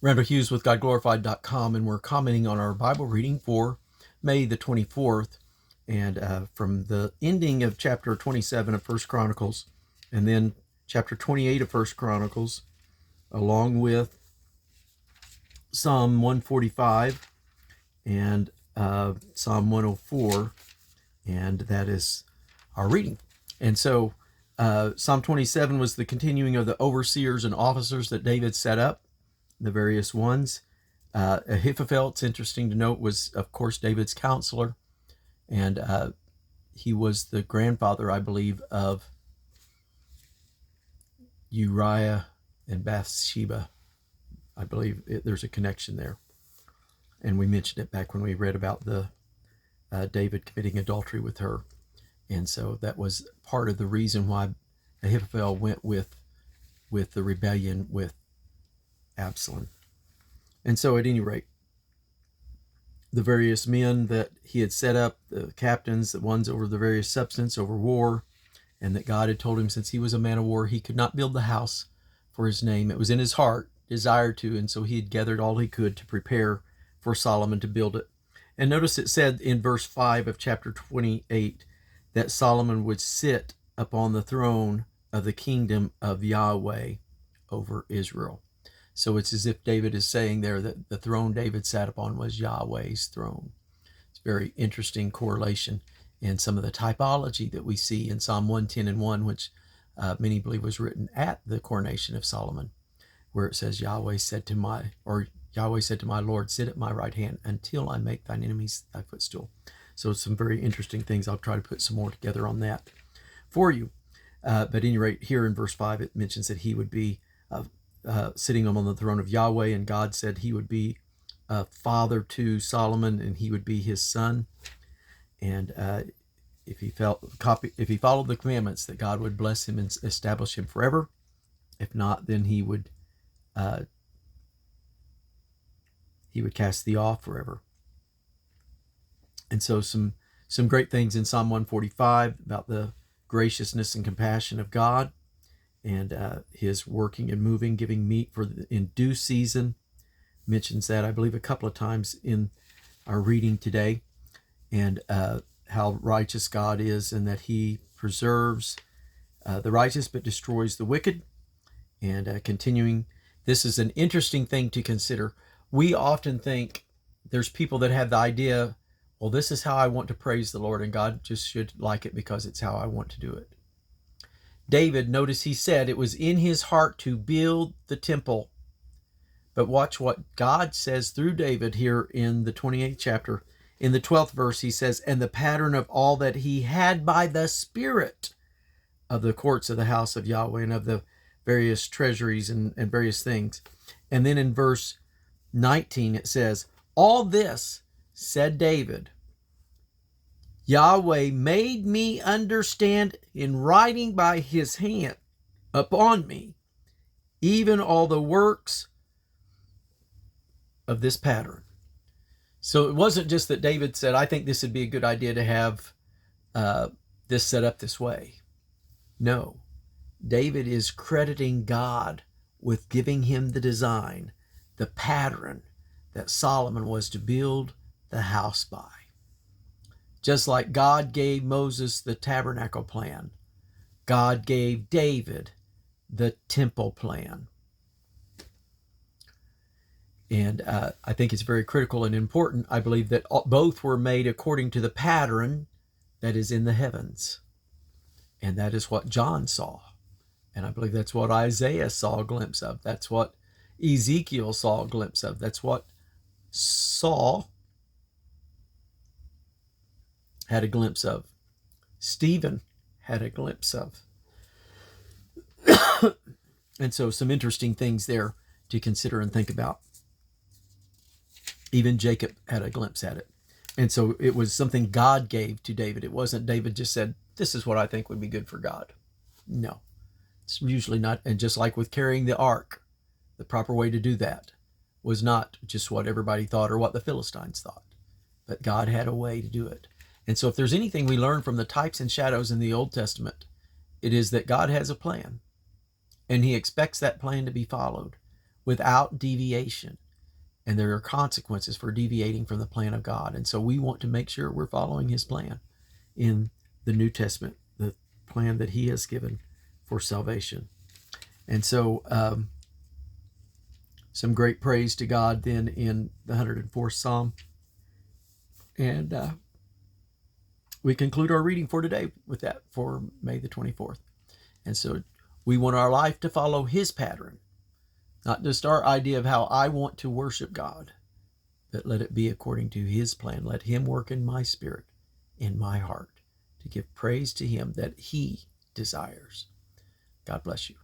Randall Hughes with GodGlorified.com, and we're commenting on our Bible reading for May the 24th, and from the ending of chapter 27 of 1 Chronicles, and then chapter 28 of 1 Chronicles, along with Psalm 145 and Psalm 104, and that is our reading. And so Psalm 27 was the continuing of the overseers and officers that David set up, the various ones. Ahithophel, it's interesting to note, was, of course, David's counselor, and he was the grandfather, I believe, of Uriah and Bathsheba. I believe there's a connection there. And we mentioned it back when we read about the David committing adultery with her. And so that was part of the reason why Ahithophel went with the rebellion with Absalom. And so at any rate, the various men that he had set up, the captains, the ones over the various substance, over war, and that God had told him since he was a man of war, he could not build the house for his name. It was in his heart, desire to, and so he had gathered all he could to prepare for Solomon to build it. And notice it said in verse 5 of chapter 28 that Solomon would sit upon the throne of the kingdom of Yahweh over Israel. So it's as if David is saying there that the throne David sat upon was Yahweh's throne. It's a very interesting correlation in some of the typology that we see in Psalm 110 and 1, which many believe was written at the coronation of Solomon, where it says, Yahweh said to my Lord, sit at my right hand until I make thine enemies thy footstool. So some very interesting things. I'll try to put some more together on that for you. But at any rate, here in verse 5, it mentions that he would be sitting on the throne of Yahweh, and God said he would be a father to Solomon, and he would be his son. And if he followed the commandments, that God would bless him and establish him forever. If not, then he would cast thee off forever. And so some great things in Psalm 145 about the graciousness and compassion of God, and his working and moving, giving meat in due season. Mentions that, I believe, a couple of times in our reading today, and how righteous God is, and that he preserves the righteous but destroys the wicked. And continuing, this is an interesting thing to consider. We often think there's people that have the idea, well, this is how I want to praise the Lord, and God just should like it because it's how I want to do it. David, notice he said it was in his heart to build the temple. But watch what God says through David here in the 28th chapter. In the 12th verse, he says, and the pattern of all that he had by the Spirit of the courts of the house of Yahweh, and of the various treasuries and various things. And then in verse 19, it says, all this, said David, Yahweh made me understand in writing by his hand upon me, even all the works of this pattern. So it wasn't just that David said, I think this would be a good idea to have this set up this way. No, David is crediting God with giving him the design, the pattern that Solomon was to build the house by. Just like God gave Moses the tabernacle plan, God gave David the temple plan. And I think it's very critical and important, I believe, that both were made according to the pattern that is in the heavens. And that is what John saw. And I believe that's what Isaiah saw a glimpse of. That's what Ezekiel saw a glimpse of. That's what Saul had a glimpse of. Stephen had a glimpse of. And so some interesting things there to consider and think about. Even Jacob had a glimpse at it. And so it was something God gave to David. It wasn't David just said, this is what I think would be good for God. No, it's usually not. And just like with carrying the ark, the proper way to do that was not just what everybody thought or what the Philistines thought, but God had a way to do it. And so if there's anything we learn from the types and shadows in the Old Testament, it is that God has a plan, and he expects that plan to be followed. without deviation. And there are consequences for deviating from the plan of God. And so we want to make sure we're following his plan in the New Testament, the plan that he has given for salvation. And so some great praise to God then in the 104th Psalm. And we conclude our reading for today with that for May the 24th. And so we want our life to follow his pattern, not just our idea of how I want to worship God, but let it be according to his plan. Let him work in my spirit, in my heart, to give praise to him that he desires. God bless you.